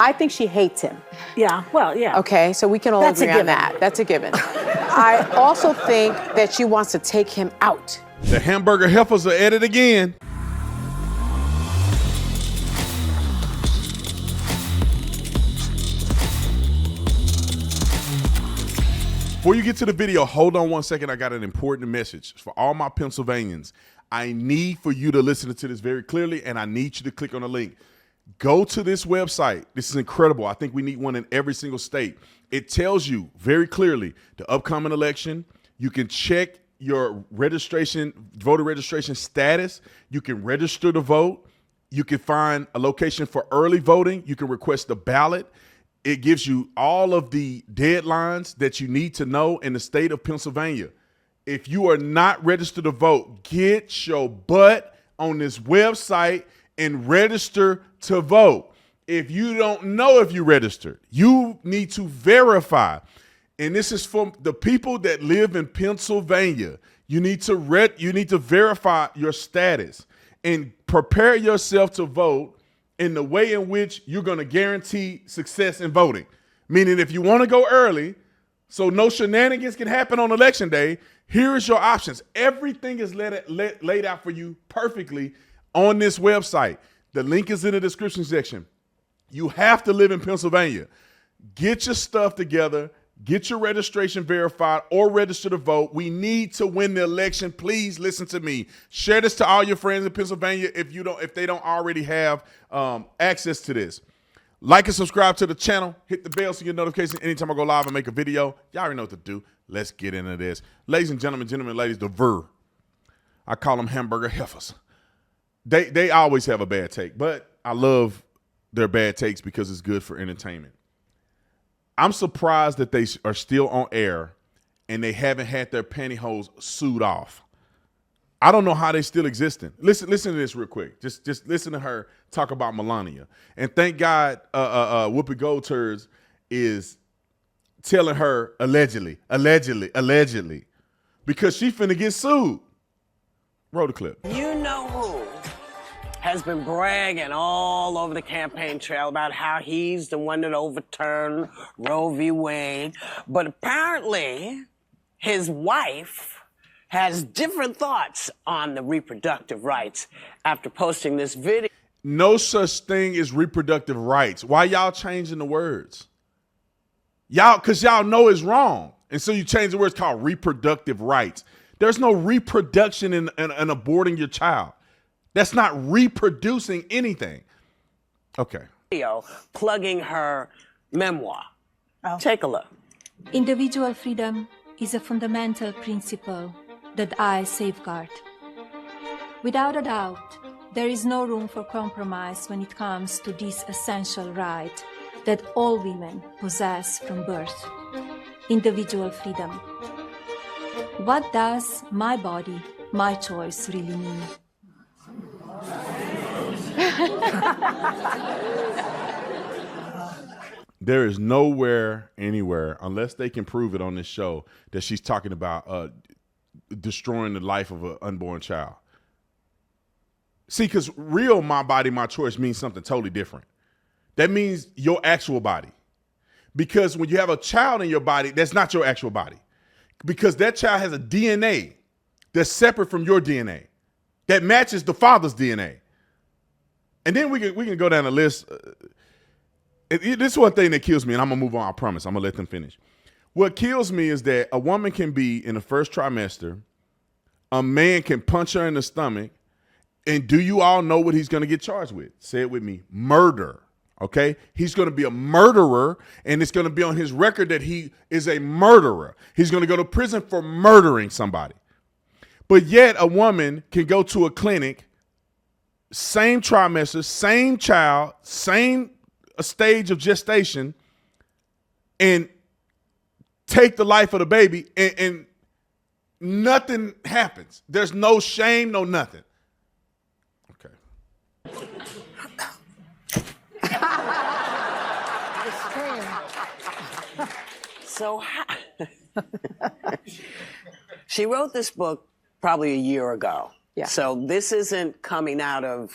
I think she hates him. Yeah, well, yeah. Okay, so we can all agree on that. That's a given. I also think that she wants to take him out. The hamburger heifers are at it again. Before you get to the video, hold on one second. I got an important message for all my Pennsylvanians. I need for you to listen to this very clearly, and I need you to click on the link. Go to this website. This is incredible. I think we need one in every single state. It tells you very clearly the upcoming election. You can check your registration, voter registration status. You can register to vote. You can find a location for early voting. You can request a ballot. It gives you all of the deadlines that you need to know in the state of Pennsylvania. If you are not registered to vote, get your butt on this website and register to vote. If you don't know if you registered, you need to verify. And this is for the people that live in Pennsylvania. You need to verify your status and prepare yourself to vote in the way in which you're going to guarantee success in voting. Meaning if you want to go early, so no shenanigans can happen on election day, here is your options. Everything is laid out for you perfectly on this website. The link is in the description section. You have to live in Pennsylvania. Get your stuff together. Get your registration verified or register to vote. We need to win the election. Please listen to me. Share this to all your friends in Pennsylvania if they don't already have access to this. Like and subscribe to the channel. Hit the bell so you get notifications anytime I go live and make a video. Y'all already know what to do. Let's get into this. Ladies and gentlemen, ladies, the ver. I call them hamburger heifers. They always have a bad take, but I love their bad takes because it's good for entertainment. I'm surprised that they are still on air and they haven't had their pantyhose sewed off. I don't know how they still existing. Listen to this real quick. Just listen to her talk about Melania. And thank God Whoopi Goldberg is telling her allegedly, because she finna get sued. Roll the clip. You know who has been bragging all over the campaign trail about how he's the one that overturned Roe v. Wade. But apparently his wife has different thoughts on the reproductive rights after posting this video. No such thing as reproductive rights. Why y'all changing the words? Because y'all know it's wrong. And so you change the words called reproductive rights. There's no reproduction in aborting your child. That's not reproducing anything. Okay. Plugging her memoir. Oh. Take a look. Individual freedom is a fundamental principle that I safeguard. Without a doubt, there is no room for compromise when it comes to this essential right that all women possess from birth. Individual freedom. What does my body, my choice really mean? There is nowhere, anywhere, unless they can prove it on this show, that she's talking about destroying the life of an unborn child. See, because real my body, my choice means something totally different. That means your actual body. Because when you have a child in your body, that's not your actual body. Because that child has a DNA that's separate from your DNA, that matches the father's DNA. And then we can go down the list. This is one thing that kills me, and I'm going to move on, I promise. I'm going to let them finish. What kills me is that a woman can be in the first trimester, a man can punch her in the stomach, and do you all know what he's going to get charged with? Say it with me, murder, okay? He's going to be a murderer, and it's going to be on his record that he is a murderer. He's going to go to prison for murdering somebody. But yet a woman can go to a clinic, same trimester, same child, same stage of gestation, and take the life of the baby, and nothing happens. There's no shame, no nothing. Okay. So she wrote this book probably a year ago. Yeah. So this isn't coming out of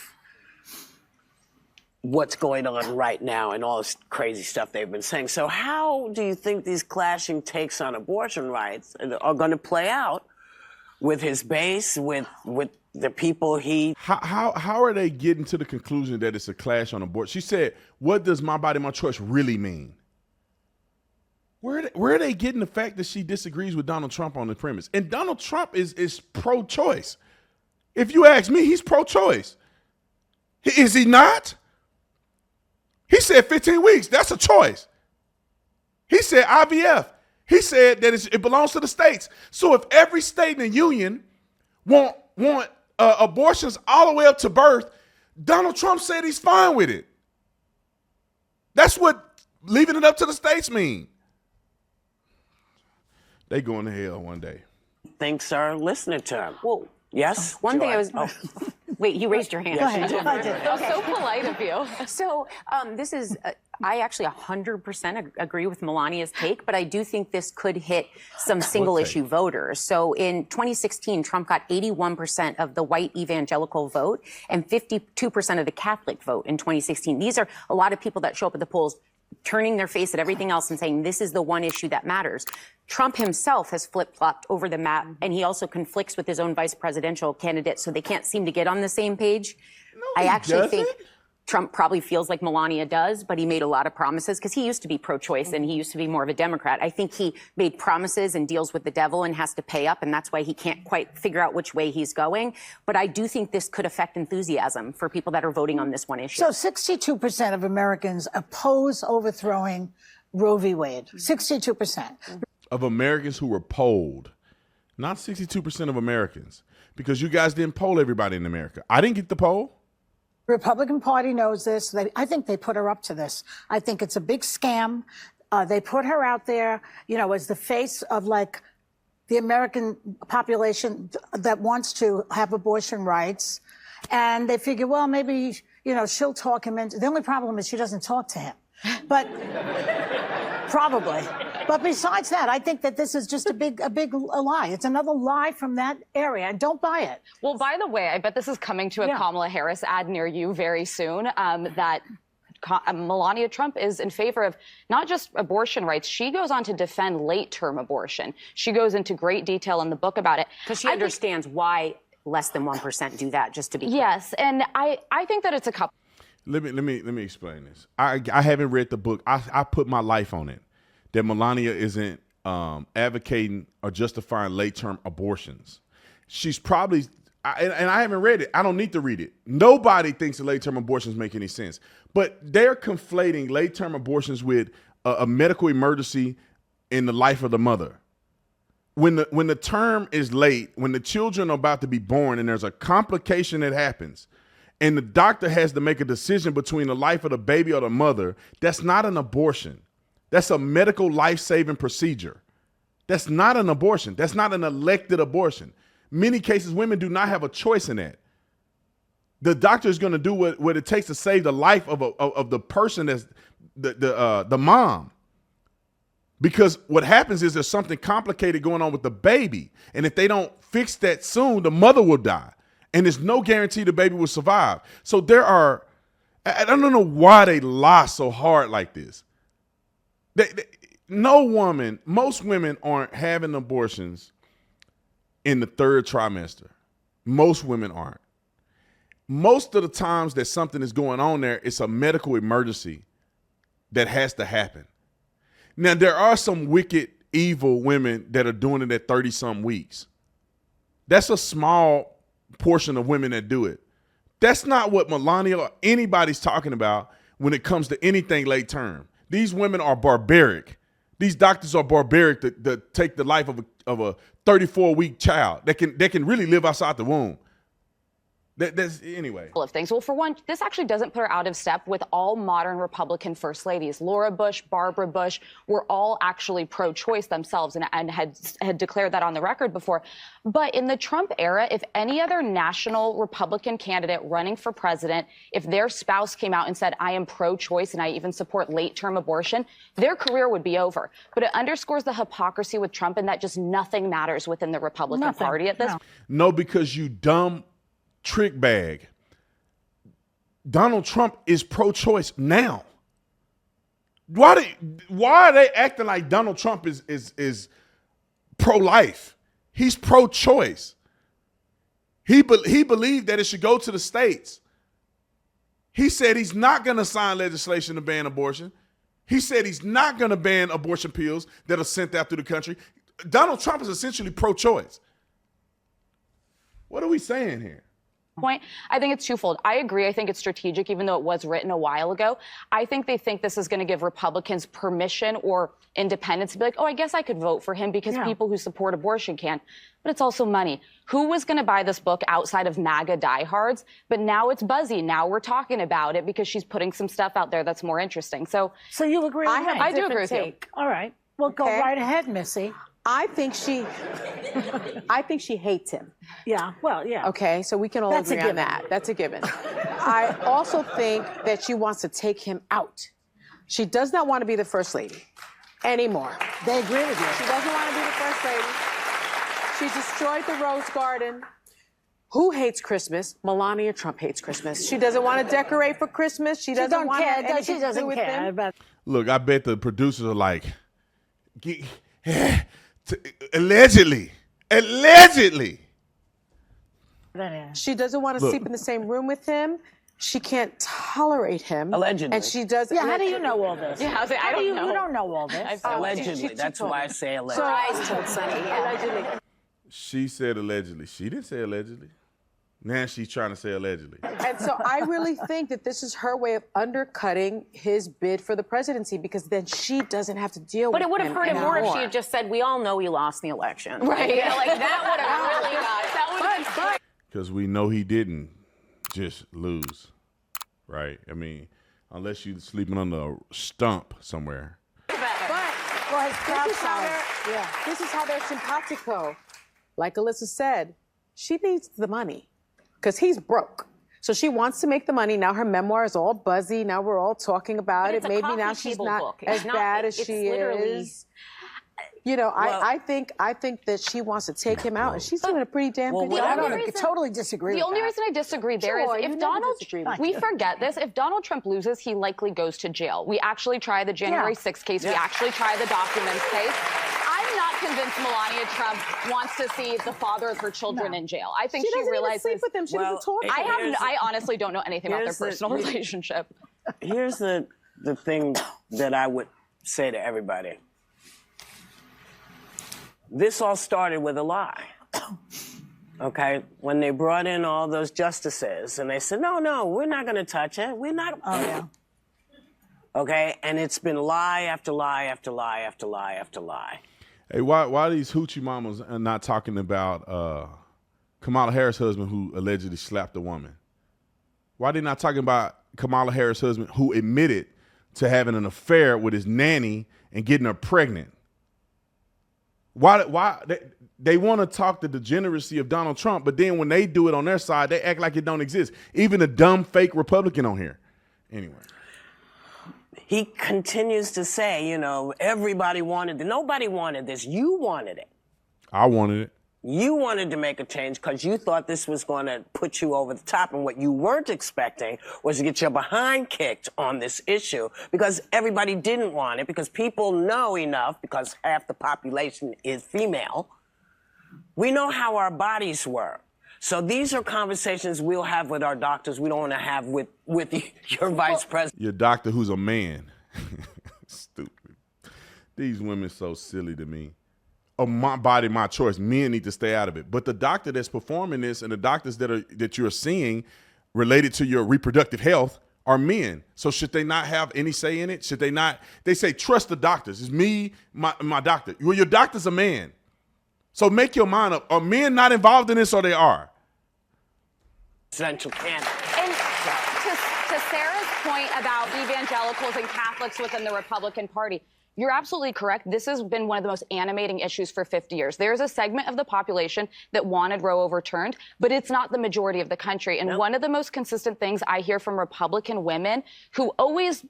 what's going on right now and all this crazy stuff they've been saying. So how do you think these clashing takes on abortion rights are going to play out with his base, with the people he... How are they getting to the conclusion that it's a clash on abortion? She said, what does my body, my choice really mean? Where are they getting the fact that she disagrees with Donald Trump on the premise? And Donald Trump is pro-choice. If you ask me, he's pro-choice. Is he not? He said 15 weeks. That's a choice. He said IVF. He said that it belongs to the states. So if every state in the union want abortions all the way up to birth, Donald Trump said he's fine with it. That's what leaving it up to the states mean. They going to hell one day. Thinks are listening to him. Well, yes? one thing Joy? I was... Wait, you raised your hand. Yes, she did. That was so polite of you. So this is, I actually 100% agree with Melania's take, but I do think this could hit some single issue voters. So in 2016, Trump got 81% of the white evangelical vote and 52% of the Catholic vote in 2016. These are a lot of people that show up at the polls turning their face at everything else and saying this is the one issue that matters. Trump himself has flip-flopped over the map, and he also conflicts with his own vice presidential candidate, so they can't seem to get on the same page. No, I actually think Trump probably feels like Melania does, but he made a lot of promises because he used to be pro-choice and he used to be more of a Democrat. I think he made promises and deals with the devil and has to pay up, and that's why he can't quite figure out which way he's going. But I do think this could affect enthusiasm for people that are voting on this one issue. So 62% of Americans oppose overthrowing Roe v. Wade. 62%. Of Americans who were polled, not 62% of Americans, because you guys didn't poll everybody in America. I didn't get the poll. Republican Party knows this. I think they put her up to this. I think it's a big scam. They put her out there, you know, as the face of like the American population that wants to have abortion rights. And they figure, well, maybe, you know, she'll talk him into. The only problem is she doesn't talk to him. But probably. But besides that, I think that this is just a big lie. It's another lie from that area. And don't buy it. Well, by the way, I bet this is coming to a Kamala Harris ad near you very soon, that Melania Trump is in favor of not just abortion rights. She goes on to defend late-term abortion. She goes into great detail in the book about it. Because she understands why less than 1% do that, just to be clear. Yes, and I think that it's a couple. Let me explain this. I haven't read the book. I put my life on it that Melania isn't advocating or justifying late-term abortions. She's probably, and I haven't read it. I don't need to read it. Nobody thinks that late-term abortions make any sense. But they're conflating late-term abortions with a medical emergency in the life of the mother. When the term is late, when the children are about to be born and there's a complication that happens, and the doctor has to make a decision between the life of the baby or the mother, that's not an abortion. That's a medical life-saving procedure. That's not an abortion. That's not an elected abortion. Many cases, women do not have a choice in that. The doctor is going to do what it takes to save the life of the person that's the mom. Because what happens is there's something complicated going on with the baby. And if they don't fix that soon, the mother will die. And there's no guarantee the baby will survive. So I don't know why they lie so hard like this. Most women aren't having abortions in the third trimester. Most women aren't. Most of the times that something is going on there, it's a medical emergency that has to happen. Now, there are some wicked, evil women that are doing it at 30-some weeks. That's a small portion of women that do it. That's not what Melania or anybody's talking about when it comes to anything late term. These women are barbaric. These doctors are barbaric to take the life of a 34-week child that can really live outside the womb. That's anyway. Of things. Well, for one, this actually doesn't put her out of step with all modern Republican first ladies. Laura Bush, Barbara Bush were all actually pro-choice themselves and had declared that on the record before. But in the Trump era, if any other national Republican candidate running for president, if their spouse came out and said, I am pro-choice and I even support late-term abortion, their career would be over. But it underscores the hypocrisy with Trump and that just nothing matters within the Republican Party at this point. No, because you dumb trick bag. Donald Trump is pro-choice now. Why are they acting like Donald Trump is pro-life? He's pro-choice. He believed that it should go to the states. He said he's not going to sign legislation to ban abortion. He said he's not going to ban abortion pills that are sent out through the country. Donald Trump is essentially pro-choice. What are we saying here? Point. I think it's twofold. I agree. I think it's strategic, even though it was written a while ago. I think they think this is going to give Republicans permission or independence to be like, oh, I guess I could vote for him because people who support abortion can. But it's also money. Who was going to buy this book outside of MAGA diehards? But now it's buzzy. Now we're talking about it because she's putting some stuff out there that's more interesting. So you agree with me? I do agree with you. All right. Well, go right ahead, Missy. I think she hates him. Yeah, well, yeah. Okay, so we can all agree on that. That's a given. I also think that she wants to take him out. She does not want to be the first lady anymore. They agree with you. She doesn't want to be the first lady. She's destroyed the Rose Garden. Who hates Christmas? Melania Trump hates Christmas. She doesn't want to decorate for Christmas. She doesn't want anything She to do doesn't with care. them. Look, I bet the producers are like, allegedly. She doesn't want to sleep in the same room with him. She can't tolerate him. Allegedly. And she does. Yeah, how do you know all this? Yeah, I don't know. You don't know all this. Allegedly. That's why I say allegedly. Eyes told Sonny, Allegedly. She said allegedly. She didn't say allegedly. Now she's trying to say allegedly. And so I really think that this is her way of undercutting his bid for the presidency because then she doesn't have to deal with But him. it would have hurt him more if she anymore. had just said, we all know he lost the election. Right. You know, like that would have really got it. That would have been great. Because we know he didn't just lose, right? I mean, unless you're sleeping on a stump somewhere. Well, his crowd size. This is how they're simpatico. Like Alyssa said, she needs the money because he's broke. So she wants to make the money. Now her memoir is all buzzy. Now we're all talking about But it. it's a Maybe coffee now she's table not book. as It's not- bad as it's she literally- is. You know, I think that she wants to take him out, and she's doing a pretty damn good I job. don't totally disagree The with only that. reason I disagree there is Sure, you if never Donald, disagree with we you. forget this, if Donald Trump loses, he likely goes to jail. We actually try the January 6th case. We actually try the documents case. I'm not convinced Melania Trump wants to see the father of her children in jail. I think She she doesn't even realizes. sleep with him. She doesn't talk to him. I honestly don't know anything about their here's the- personal relationship. Here's the thing that I would say to everybody. This all started with a lie. Okay? When they brought in all those justices and they said, no, we're not going to touch it. We're not. Oh, yeah. Okay? And it's been lie after lie after lie after lie after lie. Hey, why are these hoochie mamas not talking about Kamala Harris' husband who allegedly slapped a woman? Why are they not talking about Kamala Harris' husband who admitted to having an affair with his nanny and getting her pregnant? Why they want to talk the degeneracy of Donald Trump, but then when they do it on their side, they act like it don't exist. Even a dumb fake Republican on here. Anyway. He continues to say, everybody wanted it. Nobody wanted this. You wanted it. I wanted it. You wanted to make a change because you thought this was going to put you over the top. And what you weren't expecting was to get your behind kicked on this issue because everybody didn't want it, because people know enough, because half the population is female. We know how our bodies work. So these are conversations we'll have with our doctors. We don't want to have with your vice president. Your doctor who's a man. Stupid. These women so silly to me. My body, my choice. Men need to stay out of it. But the doctor that's performing this and the doctors that you're seeing related to your reproductive health are men. So should they not have any say in it? Should they not? They say, trust the doctors. It's me, my doctor. Well, your doctor's a man. So make your mind up. Are men not involved in this or they are? Presidential candidate. And to Sarah's point about evangelicals and Catholics within the Republican Party, You're absolutely correct. This has been one of the most animating issues for 50 years. There's a segment of the population that wanted Roe overturned, but it's not the majority of the country. And one of the most consistent things I hear from Republican women who always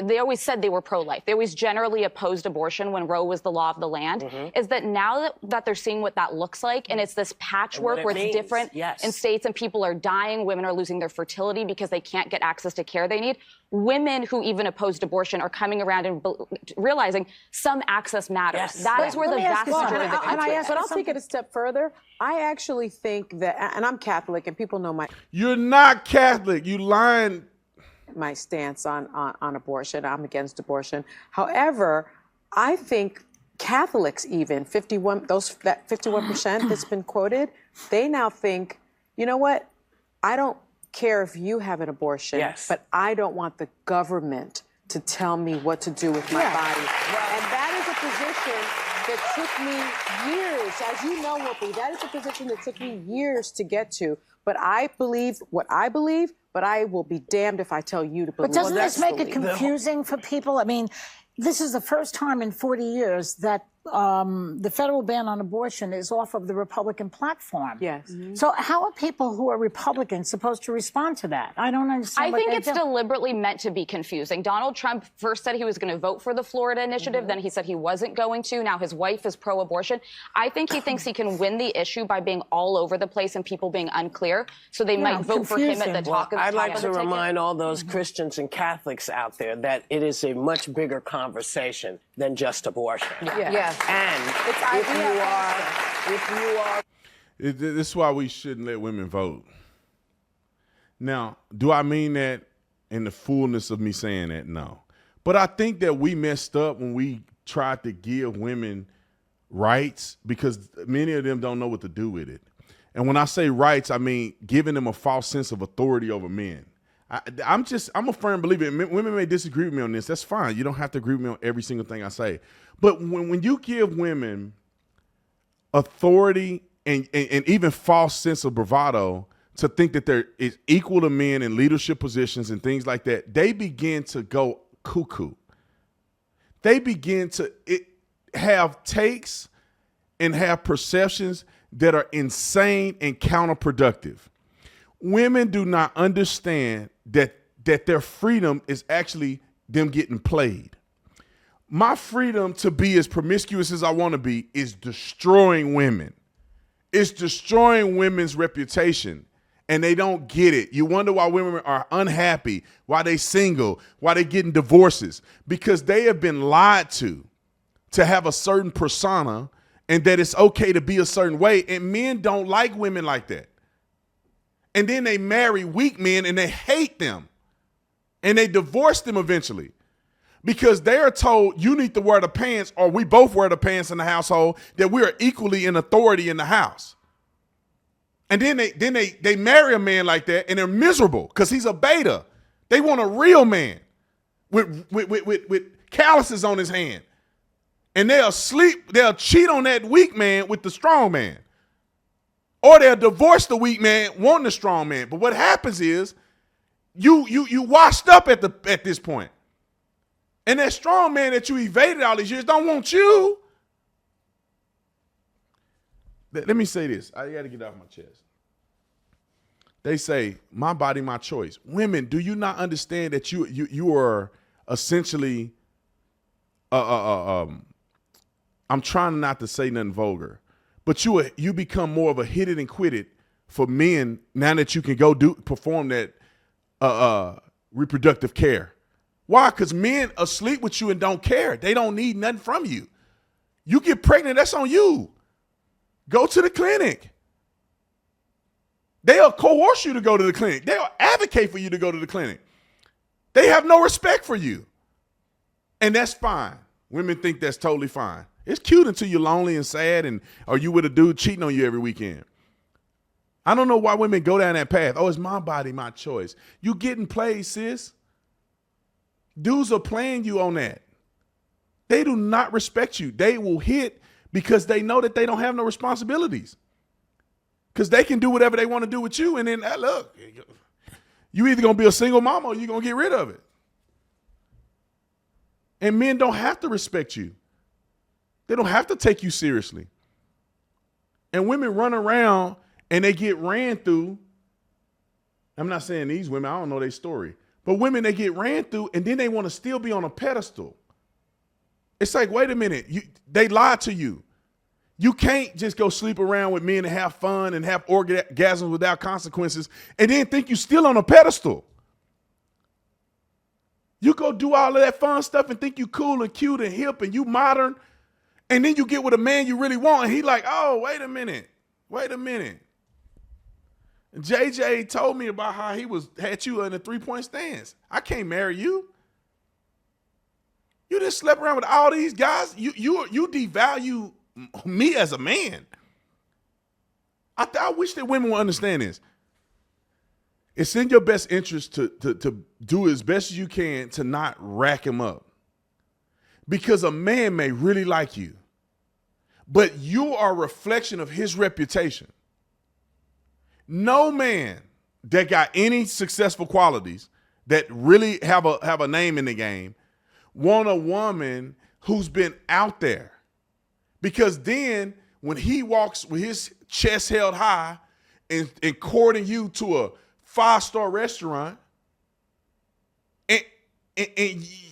they always said they were pro-life. They always generally opposed abortion when Roe was the law of the land, is that now that they're seeing what that looks like, and it's this patchwork where it's different in states and people are dying, women are losing their fertility because they can't get access to care they need. Women who even opposed abortion are coming around and realizing some access matters. Yes. That is where the vast majority of the country is. But I'll take it a step further. I actually think that, and I'm Catholic, and people know You're not Catholic. You lying. my stance on abortion. I'm against abortion. However, I think Catholics, even 51% that's been quoted, they now think, you know what? I don't care if you have an abortion, but I don't want the government to tell me what to do with my body. And that is a position that took me years, as you know, Whoopi, that is a position that took me years to get to. But I believe what I believe, but I will be damned if I tell you to believe. But doesn't this make it confusing for people? I mean, this is the first time in 40 years that the federal ban on abortion is off of the Republican platform. Yes. So how are people who are Republicans supposed to respond to that? I don't understand. I think it's deliberately meant to be confusing. Donald Trump first said he was going to vote for the Florida initiative. Then he said he wasn't going to. Now his wife is pro-abortion. I think he thinks he can win the issue by being all over the place and people being unclear. So they might vote for him at the top of the I'd like to ticket. remind all those Christians and Catholics out there that it is a much bigger conversation than just abortion. Yes. And if you are, This is why we shouldn't let women vote. Now, do I mean that in the fullness of me saying that? No. But I think that we messed up when we tried to give women rights because many of them don't know what to do with it. And when I say rights, I mean giving them a false sense of authority over men. I'm a firm believer. Women may disagree with me on this. That's fine. You don't have to agree with me on every single thing I say. But when you give women authority and even false sense of bravado to think that they're equal to men in leadership positions and things like that, they begin to go cuckoo. They begin to have takes and have perceptions that are insane and counterproductive. Women do not understand that their freedom is actually them getting played. My freedom to be as promiscuous as I want to be is destroying women. It's destroying women's reputation, and they don't get it. You wonder why women are unhappy, why they single, why they getting divorces, because they have been lied to have a certain persona and that it's okay to be a certain way, and men don't like women like that. And then they marry weak men and they hate them, and they divorce them eventually. Because they are told you need to wear the pants or we both wear the pants in the household, that we are equally in authority in the house. And then they marry a man like that and they're miserable because he's a beta. They want a real man with calluses on his hand. And they'll cheat on that weak man with the strong man. Or they'll divorce the weak man wanting the strong man. But what happens is you washed up at this point. And that strong man that you evaded all these years don't want you. Let me say this. I got to get it off my chest. They say, my body, my choice. Women, do you not understand that you are essentially, I'm trying not to say nothing vulgar, but you become more of a hit it and quit it for men now that you can go perform that reproductive care. Why? Because men are asleep with you and don't care. They don't need nothing from you. You get pregnant, that's on you. Go to the clinic. They'll coerce you to go to the clinic. They'll advocate for you to go to the clinic. They have no respect for you. And that's fine. Women think that's totally fine. It's cute until you're lonely and sad or you with a dude cheating on you every weekend. I don't know why women go down that path. Oh, it's my body, my choice. You getting played, sis. Dudes are playing you on that. They do not respect you. They will hit because they know that they don't have no responsibilities. Because they can do whatever they want to do with you. And then, look, you either going to be a single mama or you're going to get rid of it. And men don't have to respect you. They don't have to take you seriously. And women run around and they get ran through. I'm not saying these women, I don't know their story. But women, they get ran through and then they want to still be on a pedestal. It's like, wait a minute, they lied to you. You can't just go sleep around with men and have fun and have orgasms without consequences and then think you're still on a pedestal. You go do all of that fun stuff and think you cool and cute and hip and you modern, and then you get with a man you really want and he like, oh, wait a minute. And JJ told me about how he had you in a 3-point stance. I can't marry you. You just slept around with all these guys. You devalue me as a man. I wish that women would understand this. It's in your best interest to do as best as you can to not rack him up. Because a man may really like you, but you are a reflection of his reputation. No man that got any successful qualities that really have a name in the game want a woman who's been out there. Because then when he walks with his chest held high and courting you to a 5-star restaurant, and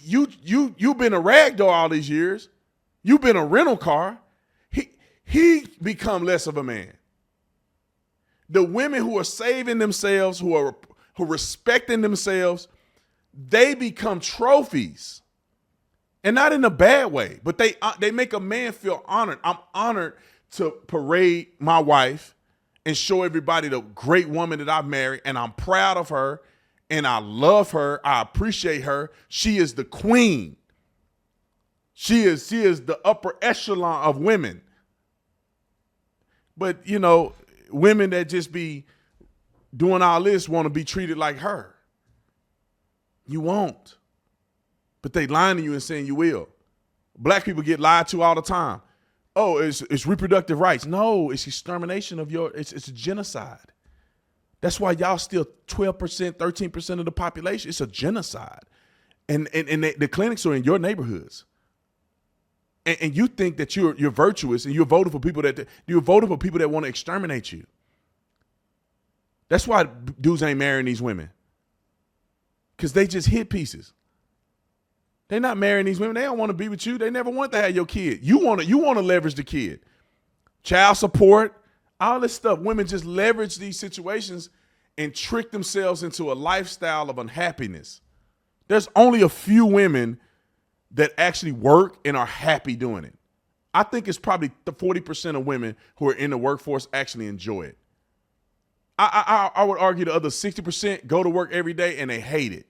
you've been a rag doll all these years, you've been a rental car, he become less of a man. The women who are saving themselves, who are respecting themselves, they become trophies. And not in a bad way, but they make a man feel honored. I'm honored to parade my wife and show everybody the great woman that I've married, and I'm proud of her, and I love her. I appreciate her. She is the queen. She is the upper echelon of women. But, you know, women that just be doing all this want to be treated like her. You won't. But they lying to you and saying you will. Black people get lied to all the time. Oh, it's reproductive rights. No, it's extermination of it's a genocide. That's why y'all still 12%, 13% of the population. It's a genocide. And the clinics are in your neighborhoods. And you think that you're virtuous and you're voting for people that want to exterminate you. That's why dudes ain't marrying these women. Because they just hit pieces. They're not marrying these women. They don't want to be with you. They never want to have your kid. You want to leverage the kid. Child support, all this stuff. Women just leverage these situations and trick themselves into a lifestyle of unhappiness. There's only a few women that actually work and are happy doing it. I think it's probably 40% of women who are in the workforce actually enjoy it. I would argue the other 60% go to work every day and they hate it.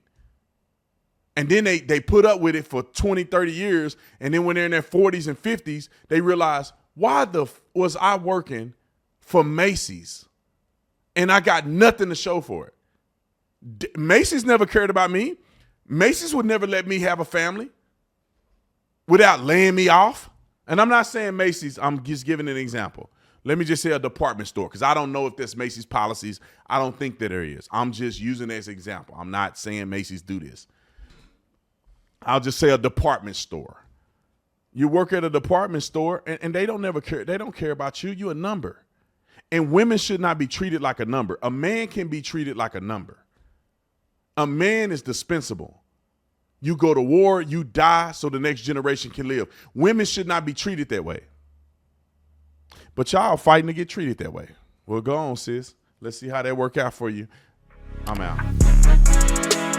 And then they put up with it for 20, 30 years. And then when they're in their 40s and 50s, they realize, why was I working for Macy's? And I got nothing to show for it. Macy's never cared about me. Macy's would never let me have a family without laying me off. And I'm not saying Macy's, I'm just giving an example. Let me just say a department store, because I don't know if there's Macy's policies. I don't think that there is. I'm just using it as an example. I'm not saying Macy's do this. I'll just say a department store. You work at a department store and they don't never care. They don't care about you. You're a number. And women should not be treated like a number. A man can be treated like a number. A man is dispensable. You go to war, you die so the next generation can live. Women should not be treated that way. But y'all are fighting to get treated that way. Well, go on, sis. Let's see how that work out for you. I'm out.